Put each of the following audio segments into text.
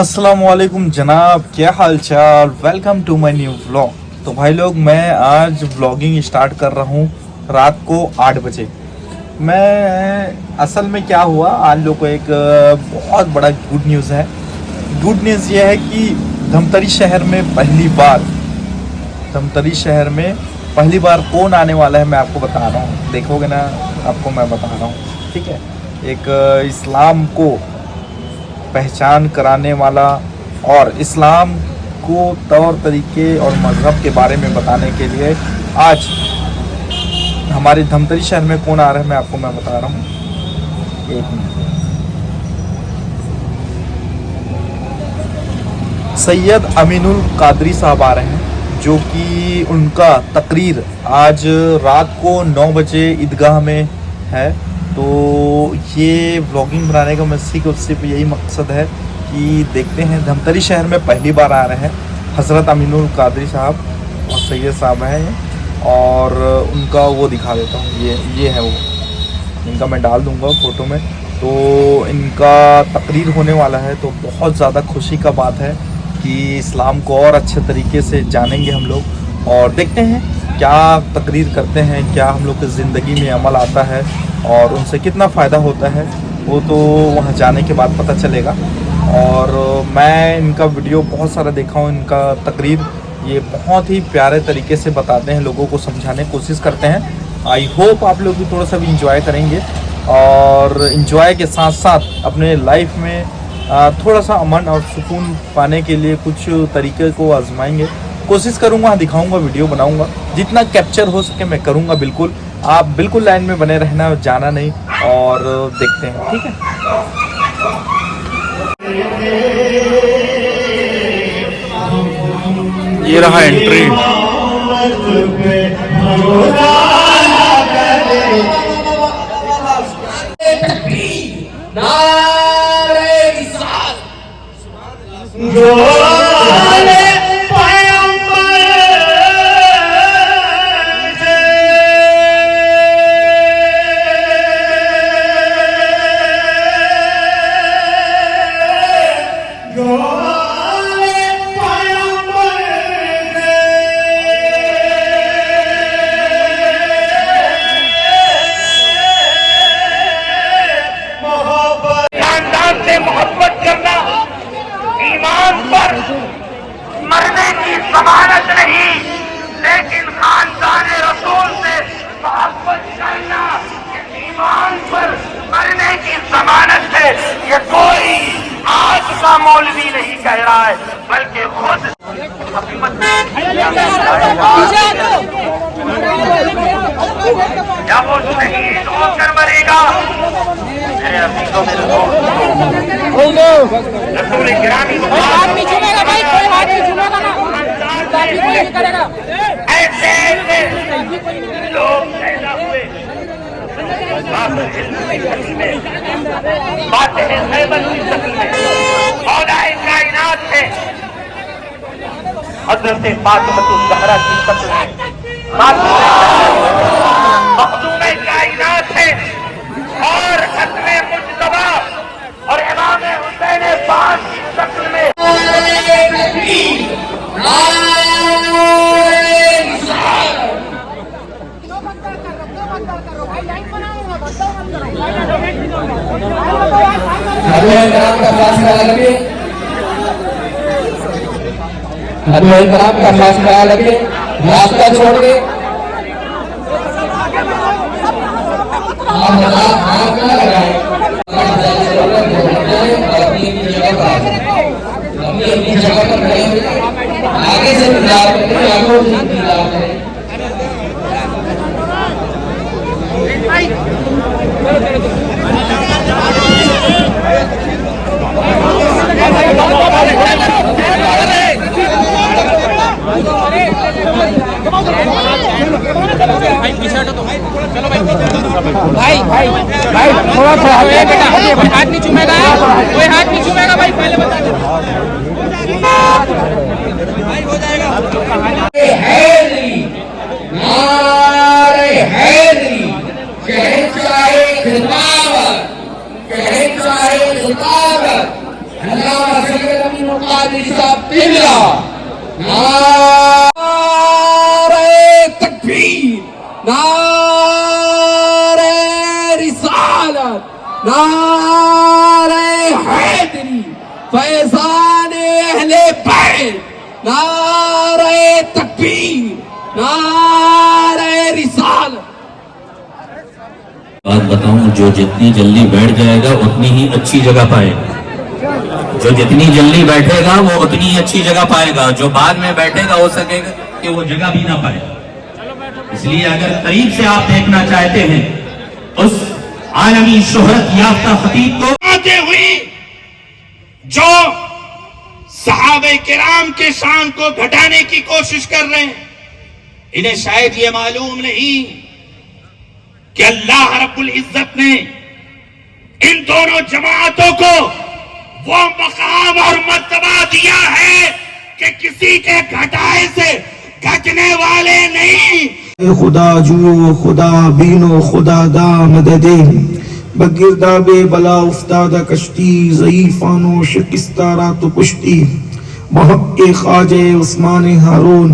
अस्सलामुअलैकुम जनाब, क्या हाल चाल। Welcome to my new vlog. तो भाई लोग, मैं आज व्लॉगिंग स्टार्ट कर रहा हूँ रात को 8 बजे। मैं असल में क्या हुआ, आज लोग को एक बहुत बड़ा गुड न्यूज़ है। गुड न्यूज़ ये है कि धमतरी शहर में पहली बार कौन आने वाला है, मैं आपको बता रहा हूँ। देखोगे ना, आपको मैं बता रहा हूँ, ठीक है। एक इस्लाम को पहचान कराने वाला और इस्लाम को तौर तरीके और मज़हब के बारे में बताने के लिए आज हमारे धमतरी शहर में कौन आ रहा है, मैं बता रहा हूँ। एक मिनट। सैयद अमीनुल कादरी साहब आ रहे हैं, जो कि उनका तकरीर आज रात को 9 बजे ईदगाह में है। तो ये व्लॉगिंग बनाने का सिर्फ यही मकसद है कि देखते हैं, धमतरी शहर में पहली बार आ रहे हैं हज़रत अमीनुल कादरी साहब और सैयद साहब हैं, और उनका वो दिखा देता हूँ। ये है वो, इनका मैं डाल दूँगा फ़ोटो में। तो इनका तकरीर होने वाला है, तो बहुत ज़्यादा खुशी का बात है कि इस्लाम को और अच्छे तरीके से जानेंगे हम लोग, और देखते हैं क्या तकरीर करते हैं, क्या हम लोग की ज़िंदगी में अमल आता है और उनसे कितना फ़ायदा होता है, वो तो वहाँ जाने के बाद पता चलेगा। और मैं इनका वीडियो बहुत सारा देखा हूँ, इनका तकरीर ये बहुत ही प्यारे तरीके से बताते हैं, लोगों को समझाने की कोशिश करते हैं। आई होप आप लोग भी थोड़ा सा भी इंजॉय करेंगे, और इंजॉय के साथ साथ अपने लाइफ में थोड़ा सा अमन और सुकून पाने के लिए कुछ तरीके को आजमाएंगे। कोशिश करूँगा, दिखाऊँगा, वीडियो बनाऊँगा, जितना कैप्चर हो सके मैं करूँगा। बिल्कुल आप बिल्कुल लाइन में बने रहना, जाना नहीं, और देखते हैं, ठीक है। ये रहा एंट्री। मरने की जमानत नहीं, लेकिन खानदान रसूल से मोहब्बत करना ये ईमान पर मरने की जमानत है। ये कोई आज का मौलवी नहीं कह रहा है, बल्कि खुद जब वो शहीद होकर मरेगा, मेरे अजीजों में रसूल गिरामी ऐसे ऐसे लोग पैदा हुए, बातें खैबर की शक्ल में, मौलाए कायनात थे हज़रत फातिमा ज़हरा की शक्ल में, मखदूम कायनात थे, और खत्मे मुज्तबा और इमाम हुसैन पाक की शक्ल में। का फासला लगे, रास्ता छोड़ के अपनी जगह पर खड़े हुए आगे से इंतजार करें, आगे से इंतजार करें। भाई थोड़ा सा बेटा, कोई हाथ नहीं चूमेगा, भाई पहले बता दो। भाई हो जाएगा। खिताबत قادری صاحب قبلہ نعرہ تکبیر نعرہ رسالت نعرہ حیدری فیضان اہل بیت نعرہ تکبیر نعرہ رسالت. بات بتاؤں جو جتنی جلدی بیٹھ جائے گا اتنی ہی اچھی جگہ پائے گا. جو جتنی جلدی بیٹھے گا وہ اتنی ہی اچھی جگہ پائے گا. جو بعد میں بیٹھے گا ہو سکے گا کہ وہ جگہ بھی نہ پائے. اس لیے اگر قریب سے آپ دیکھنا چاہتے ہیں اس عالمی شہرت یافتہ خطیب کو آتے ہوئی جو صحابہ کرام کے شان کو گھٹانے کی کوشش کر رہے ہیں انہیں شاید یہ معلوم نہیں کہ اللہ رب العزت نے ان دونوں جماعتوں کو وہ مقام اور مرتبہ دیا ہے کہ کسی کے گھٹائے سے گھٹنے والے نہیں. خدا جو خدا بینو خدا دا مددے بگرداب بلا افتادہ کشتی ضعیفانو شکستارا تو پشتی محق خواجہ عثمان ہارون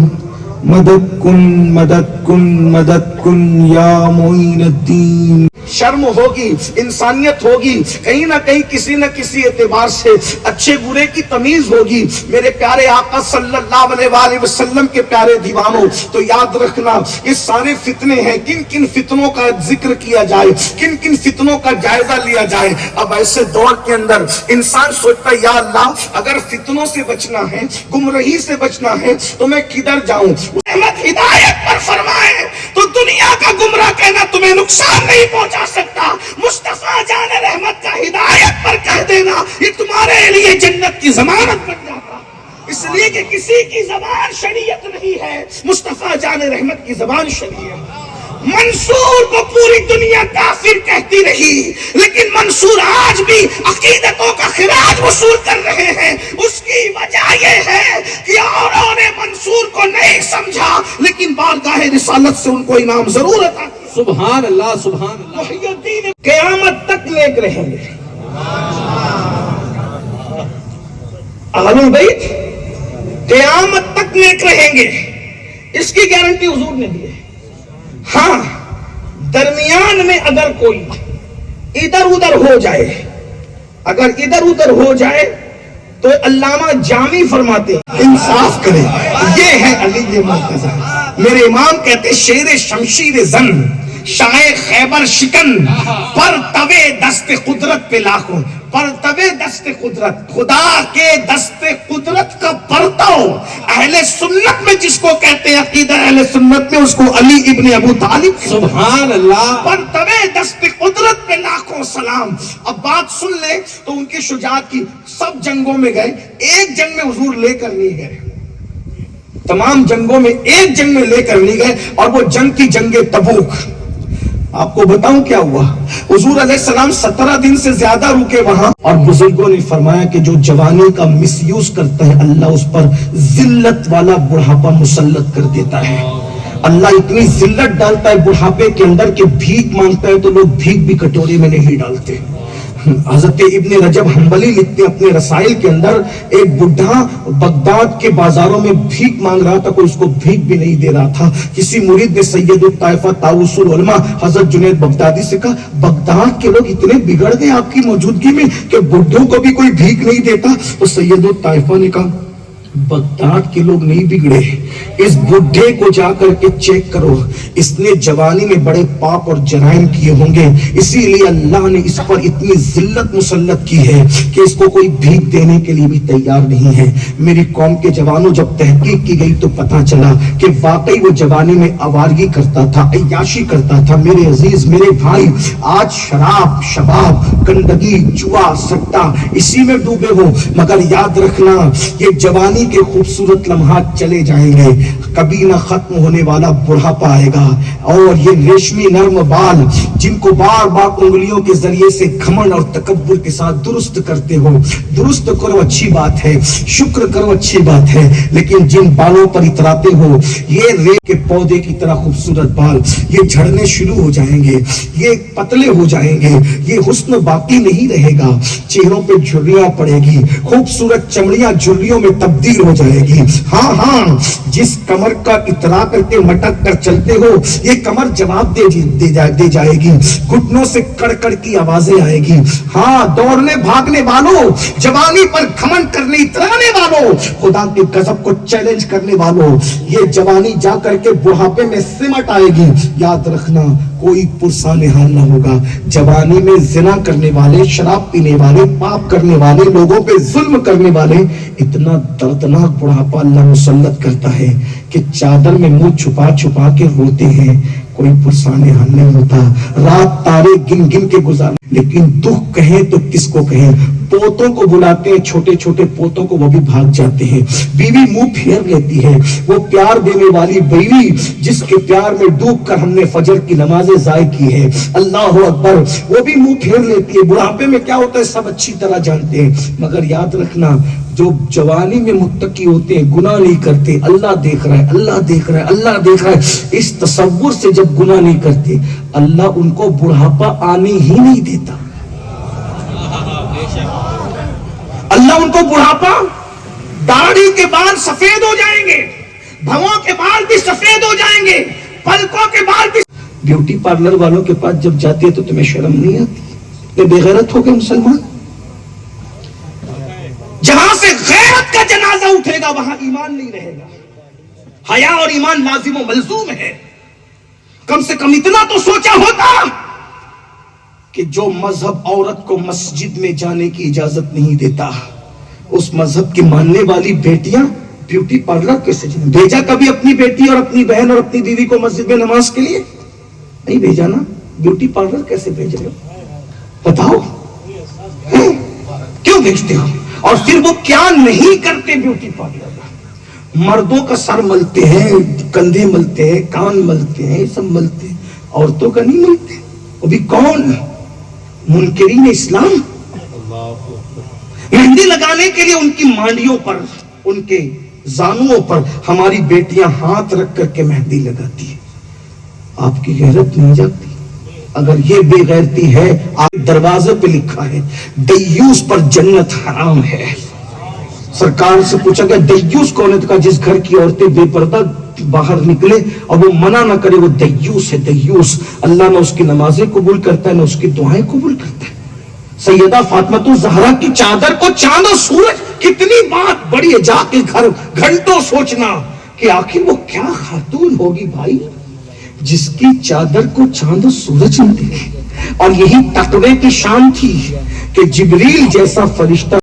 مدد کن مدد کن مدد کن یا معین الدین. شرم ہوگی انسانیت ہوگی کہیں نہ کہیں کسی نہ کسی اعتبار سے اچھے برے کی تمیز ہوگی. میرے پیارے آقا صلی اللہ علیہ وآلہ وسلم کے پیارے دیوانوں تو یاد رکھنا یہ سارے فتنے ہیں. کن کن فتنوں کا ذکر کیا جائے کن کن فتنوں کا جائزہ لیا جائے. اب ایسے دور کے اندر انسان سوچتا ہے یا اللہ اگر فتنوں سے بچنا ہے گمراہی سے بچنا ہے تو میں کدھر جاؤں. رحمت ہدایت پر فرمائے تو دنیا کا گمراہ کہنا تمہیں نقصان نہیں پہنچا سکتا. مصطفیٰ جان رحمت کا ہدایت پر کہہ دینا یہ تمہارے لیے جنت کی ضمانت بن جاتا. اس لیے کہ کسی کی زبان شریعت نہیں ہے مصطفیٰ جان رحمت کی زبان شریعت. منصور کو پوری دنیا کافر کہتی رہی لیکن منصور آج بھی عقیدتوں کا خراج وصول کر رہے ہیں. اس کی وجہ یہ ہے کہ اوروں نے منصور کو نہیں سمجھا لیکن بارگاہ رسالت سے ان کو انعام ضرور عطا کیا. سبحان اللہ سبحان اللہ. محی الدین قیامت تک نیک رہیں گے. اہل البیت قیامت تک نیک رہیں گے اس کی گارنٹی حضور نے دی ہے. ہاں درمیان میں اگر کوئی ادھر ادھر ہو جائے اگر ادھر ادھر ہو جائے تو علامہ جامی فرماتے ہیں انصاف کرے یہ ہے علی مرتضی. میرے امام کہتے شیر شمشیر زن شاہ خیبر شکن پر توے دست قدرت پہ لاکھوں پر توے دست قدرت خدا کے دست قدرت کا پرتو اہل سنت میں جس کو کہتے ہیں عقیدہ اہل سنت میں اس کو علی ابن ابو طالب سبحان اللہ. پر توے دست قدرت پہ لاکھوں سلام. اب بات سن لے تو ان کی شجاعت کی سب جنگوں میں گئے ایک جنگ میں حضور لے کر نہیں گئے. تمام جنگوں میں ایک جنگ میں لے کر نہیں گئے اور وہ جنگ کی جنگ تبوک. آپ کو بتاؤں کیا ہوا حضور علیہ السلام 17 دن سے زیادہ رکے وہاں اور بزرگوں نے فرمایا کہ جو جوانی کا مس یوز کرتا ہے اللہ اس پر ذلت والا بڑھاپا مسلط کر دیتا ہے. اللہ اتنی ذلت ڈالتا ہے بڑھاپے کے اندر کہ بھیک مانگتا ہے تو لوگ بھیک بھی کٹوری میں نہیں ڈالتے. حضرت ابن رجب حنبلی لکھتے ہیں اپنے رسائل کے اندر ایک بڈھا بغداد کے بازاروں میں بھیک مانگ رہا تھا کوئی اس کو بھیک بھی نہیں دے رہا تھا. کسی مرید نے سید الطائفہ طاؤس العلماء حضرت جنید بغدادی سے کہا بغداد کے لوگ اتنے بگڑ گئے آپ کی موجودگی میں کہ بڈھوں کو بھی کوئی بھیک نہیں دیتا. تو سید الطائفہ نے کہا بغداد کے لوگ نہیں بگڑے اس بڈھے کو جا کر کے چیک کرو اس نے جوانی میں بڑے پاپ اور جرائم کیے ہوں گے اسی لیے اللہ نے اس پر اتنی ذلت مسلط کی ہے کہ اس کو کوئی بھیک دینے کے لیے بھی تیار نہیں ہے. میری قوم کے جوانوں جب تحقیق کی گئی تو پتا چلا کہ واقعی وہ جوانی میں آوارگی کرتا تھا عیاشی کرتا تھا. میرے عزیز میرے بھائی آج شراب شباب گندگی جوا سٹا اسی میں ڈوبے ہو مگر یاد رکھنا یہ جوانی के खूबसूरत लम्हात चले जाएंगे, कभी ना खत्म होने वाला बुढ़ापा आएगा। और ये रेशमी नर्म बाल जिनको बार बार उंगलियों के जरिए से घमंड और तकब्बुर के साथ दुरुस्त करते हो, दुरुस्त करो अच्छी बात है, शुक्र करो अच्छी बात है, लेकिन जिन बालों पर इतराते हो ये रेत के पौधे की तरह खूबसूरत बाल, ये झड़ने शुरू हो जाएंगे, ये पतले हो जाएंगे, ये हुस्न बाकी नहीं रहेगा, चेहरों पे झुर्रियां पड़ेगी, खूबसूरत चमड़ियां झुर्रियों में तब्दील हो जाएगी। हाँ हाँ, जिस कमर का इतरा करके मटक कर चलते हो ये कमर जवाब दे जाएगी, घुटनों से कड़कड़ की आवाजें आएगी। हाँ, दौड़ने भागने वालों, जवानी पर घमंड करने इतराने वालों, खुदा के गजब को चैलेंज करने वालों, ये जवानी जा करके बुढ़ापे में सिमट आएगी। याद रखना, कोई पुरसान हाल ना होगा। जवानी में जिना करने वाले, शराब पीने वाले, पाप करने वाले, लोगों पे जुल्म करने वाले, इतना दर्दनाक बुढ़ापा अल्लाह मुसल्लत करता है कि चादर में मुंह छुपा छुपा के रोते हैं। कोई पुरसान हाल नहीं होता, रात तारे गिन गिन के गुजार, लेकिन दुख कहे तो किसको कहे। पोतों को बुलाते हैं, छोटे छोटे पोतों को, वो भी भाग जाते हैं। बीवी मुंह फेर लेती है, वो प्यार देने वाली बीवी जिसके प्यार में डूबकर हमने फजर की नमाजें ज़ाय की है, अल्लाह अकबर, वो भी मुंह फेर लेती है। बुढ़ापे में क्या होता है सब अच्छी तरह जानते हैं, मगर याद रखना, जो जवानी में मुत्तकी होते हैं, गुनाह नहीं करते, अल्लाह देख रहा है, अल्लाह देख रहा है, अल्लाह देख रहा है, इस तसव्वुर से जब गुनाह नहीं करते, अल्लाह उनको बुढ़ापा आने ही नहीं देता। अल्लाह उनको बुढ़ापा, दाढ़ी के बाल सफेद हो जाएंगे, भवों के बाल भी सफेद हो जाएंगे, पलकों के बाल भी। ब्यूटी पार्लर वालों के पास जब जाती है तो तुम्हें शर्म नहीं आती? ये बेगैरत हो गए मुसलमान। जहां से गैरत का जनाजा उठेगा वहां ईमान नहीं रहेगा। हया और ईमान लाजिम और मलजूम है। कम से कम इतना तो सोचा होता कि जो मजहब औरत को मस्जिद में जाने की इजाजत नहीं देता, उस मजहब की मानने वाली बेटियां ब्यूटी पार्लर कैसे जाएं? भेजा कभी अपनी बेटी और अपनी बहन और अपनी बीवी को मस्जिद में नमाज के लिए? नहीं भेजा ना। ब्यूटी पार्लर कैसे भेज रहे हो? बताओ, क्यों भेजते हो? और फिर वो क्या नहीं करते ब्यूटी पार्लर में? मर्दों का सर मलते हैं, कंधे मलते हैं, कान मलते हैं, सब मलते हैं, औरतों का नहीं मलते। वो भी कौन? मुनकिरीन इस्लाम। मेहंदी लगाने के लिए उनकी मांडियों पर, उनके जानुओं पर हमारी बेटियां हाथ रख करके मेहंदी लगाती है। आपकी गैरत नहीं जाती? अगर ये बेगैरती है, आप दरवाजे पे लिखा है दय्यूस पर जन्नत हराम है। सरकार से पूछा गया दय्यूस कौन है? तो कहा जिस घर की औरतें बेपर्दा बाहर निकले और वो मना ना करे, वो दय्यूस है। दय्यूस, अल्लाह ना उसकी नमाजें कबूल करता है ना उसकी दुआएं कबूल करता है। सैयदा फातिमा ज़हरा की चादर को चांद और सूरज, कितनी बात बड़ी है। जाके घर घंटों सोचना कि आखिर वो क्या खातून होगी भाई जिसकी चादर को चांद और सूरज न देखे। और यही तकवे की शान थी कि जिब्रील जैसा फरिश्ता